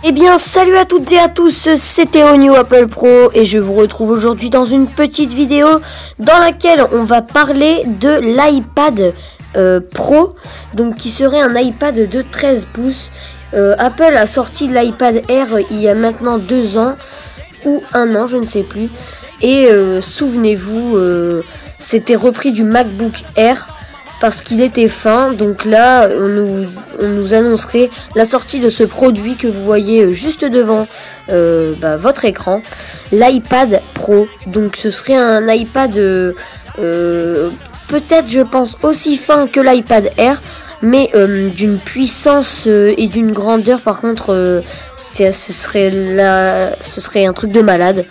Eh bien, salut à toutes et à tous, c'était New Apple Pro et je vous retrouve aujourd'hui dans une petite vidéo dans laquelle on va parler de l'iPad Pro, donc qui serait un iPad de 13 pouces. Apple a sorti l'iPad Air il y a maintenant 2 ans ou 1 an, je ne sais plus. Et souvenez-vous, c'était repris du MacBook Air parce qu'il était fin. Donc là, on nous annoncerait la sortie de ce produit que vous voyez juste devant votre écran, l'iPad Pro. Donc ce serait un iPad peut-être, je pense, aussi fin que l'iPad Air, mais d'une puissance et d'une grandeur, par contre, ce serait un truc de malade.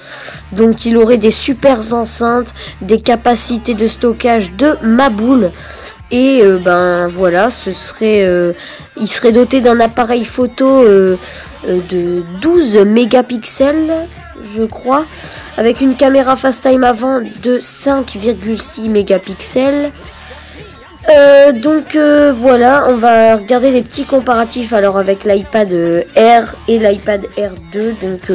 Donc il aurait des super enceintes, des capacités de stockage de ma boule. Et voilà, il serait doté d'un appareil photo de 12 mégapixels, je crois, avec une caméra FaceTime avant de 5,6 mégapixels. Voilà, on va regarder des petits comparatifs alors avec l'iPad Air et l'iPad Air 2, donc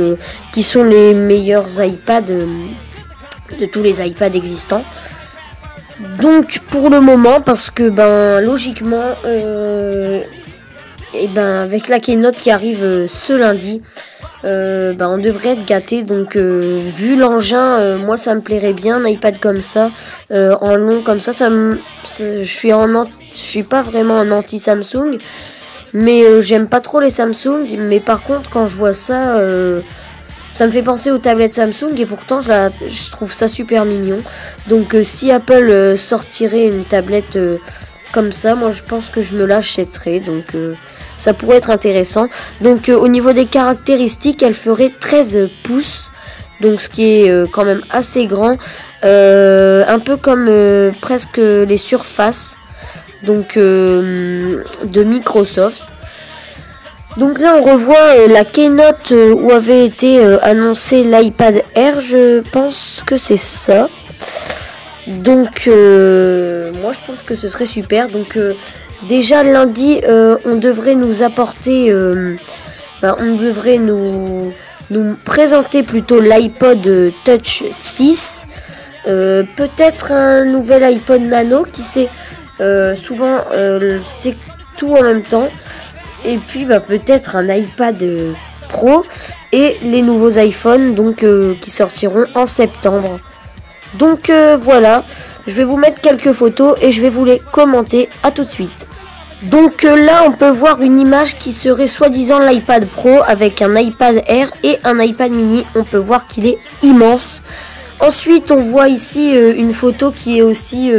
qui sont les meilleurs iPads de tous les iPads existants. Donc pour le moment, parce que logiquement avec la keynote qui arrive ce lundi, on devrait être gâté. Donc vu l'engin, moi ça me plairait bien un iPad comme ça, en long comme ça. Je suis pas vraiment un anti Samsung, mais j'aime pas trop les Samsung. Mais par contre, quand je vois ça, ça me fait penser aux tablettes Samsung, et pourtant je trouve ça super mignon. Donc si Apple sortirait une tablette comme ça, moi je pense que je me l'achèterais. Donc ça pourrait être intéressant. Donc au niveau des caractéristiques, elle ferait 13 pouces. Donc ce qui est quand même assez grand. Un peu comme presque les Surface donc de Microsoft. Donc là on revoit la keynote où avait été annoncé l'iPad Air, je pense que c'est ça. Donc moi je pense que ce serait super. Donc déjà lundi on devrait nous apporter, on devrait nous présenter plutôt l'iPod Touch 6. Peut-être un nouvel iPod Nano, qui sait, souvent c'est tout en même temps. Et puis peut-être un iPad Pro et les nouveaux iPhones donc qui sortiront en septembre. Donc voilà, je vais vous mettre quelques photos et je vais vous les commenter. À tout de suite. Donc là on peut voir une image qui serait soi-disant l'iPad Pro avec un iPad Air et un iPad mini. On peut voir qu'il est immense. Ensuite on voit ici une photo qui est aussi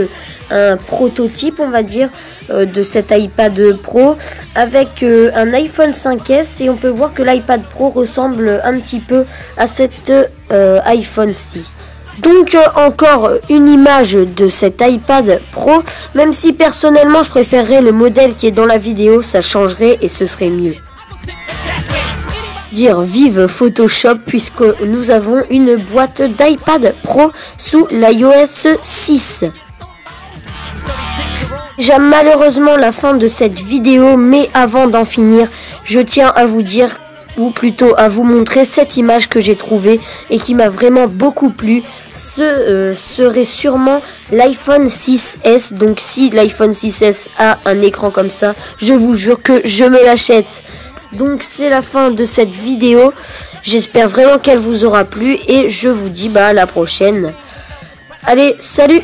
un prototype, on va dire, de cet iPad Pro avec un iPhone 5S, et on peut voir que l'iPad Pro ressemble un petit peu à cet iPhone 6. Donc encore une image de cet iPad Pro, même si personnellement je préférerais le modèle qui est dans la vidéo, ça changerait et ce serait mieux. Dire vive Photoshop, puisque nous avons une boîte d'iPad Pro sous l'iOS 6. Déjà malheureusement la fin de cette vidéo, mais avant d'en finir, je tiens à vous dire, ou plutôt à vous montrer cette image que j'ai trouvée et qui m'a vraiment beaucoup plu. Ce serait sûrement l'iPhone 6S. Donc si l'iPhone 6S a un écran comme ça, je vous jure que je me l'achète. Donc c'est la fin de cette vidéo. J'espère vraiment qu'elle vous aura plu et je vous dis à la prochaine. Allez, salut!